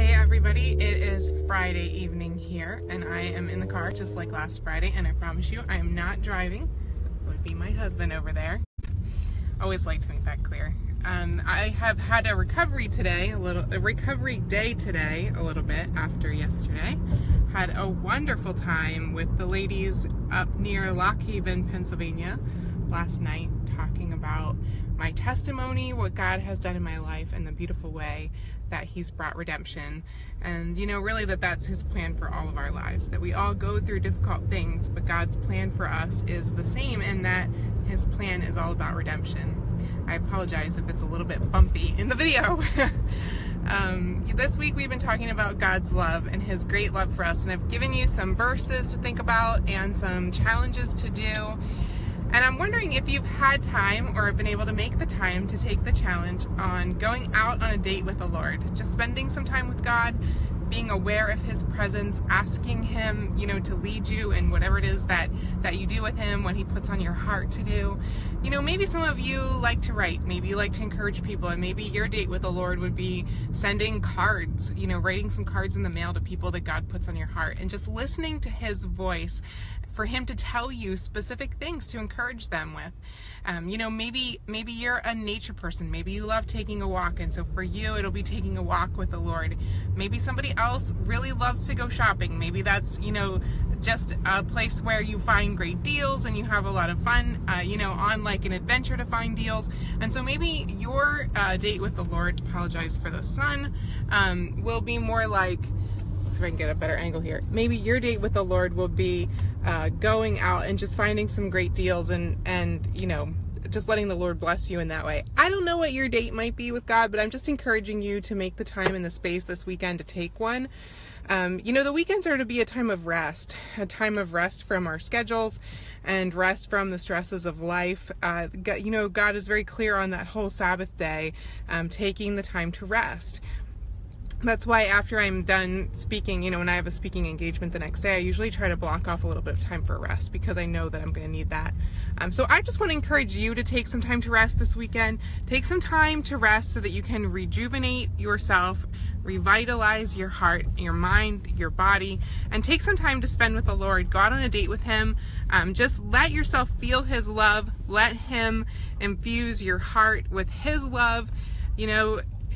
Hey everybody, it is Friday evening here and I am in the car just like last Friday, and I promise you I am not driving. It would be my husband over there. Always like to make that clear. I have had a recovery day today, a little bit after yesterday. Had a wonderful time with the ladies up near Lock Haven, Pennsylvania last night, talking about my testimony, what God has done in my life, and the beautiful way that He's brought redemption. And really that's His plan for all of our lives, that we all go through difficult things, but God's plan for us is the same, in that His plan is all about redemption. I apologize if it's a little bit bumpy in the video. This week we've been talking about God's love and His great love for us, and I've given you some verses to think about and some challenges to do. And I'm wondering if you've had time or been able to make the time to take the challenge on going out on a date with the Lord. Just spending some time with God, being aware of His presence, asking Him, to lead you in whatever it is that you do with Him, what He puts on your heart to do. Maybe some of you like to write, maybe you like to encourage people, and maybe your date with the Lord would be sending cards, writing some cards in the mail to people that God puts on your heart, and just listening to His voice for Him to tell you specific things to encourage them with. Maybe you're a nature person. Maybe you love taking a walk, and so for you it'll be taking a walk with the Lord. Maybe somebody else really loves to go shopping. Maybe that's just a place where you find great deals and you have a lot of fun on like an adventure to find deals. And so maybe your date with the Lord, apologize for the sun, will be more like, let's see if I can get a better angle here. Maybe your date with the Lord will be going out and just finding some great deals and just letting the Lord bless you in that way. I don't know what your date might be with God, but I'm just encouraging you to make the time and the space this weekend to take one. The weekends are to be a time of rest from our schedules and rest from the stresses of life. God is very clear on that whole Sabbath day, taking the time to rest. That's why after I'm done speaking, when I have a speaking engagement the next day, I usually try to block off a little bit of time for rest, because I know that I'm going to need that. So I just want to encourage you to take some time to rest this weekend. Take some time to rest so that you can rejuvenate yourself, revitalize your heart, your mind, your body, and take some time to spend with the Lord. Go out on a date with Him. Just let yourself feel His love. Let Him infuse your heart with His love.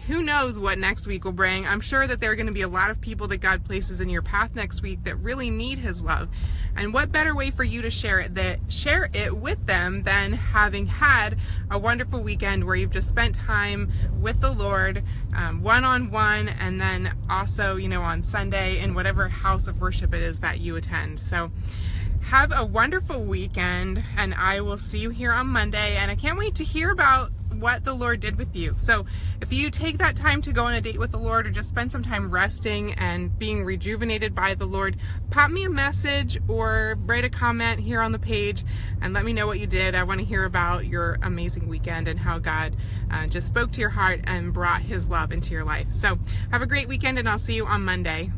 Who knows what next week will bring. I'm sure that there are going to be a lot of people that God places in your path next week that really need His love. And what better way for you to share it with them than having had a wonderful weekend where you've just spent time with the Lord, one-on-one, and then also, on Sunday in whatever house of worship it is that you attend. So have a wonderful weekend, and I will see you here on Monday, and I can't wait to hear about what the Lord did with you. So if you take that time to go on a date with the Lord, or just spend some time resting and being rejuvenated by the Lord, pop me a message or write a comment here on the page and let me know what you did. I want to hear about your amazing weekend and how God just spoke to your heart and brought His love into your life. So have a great weekend, and I'll see you on Monday.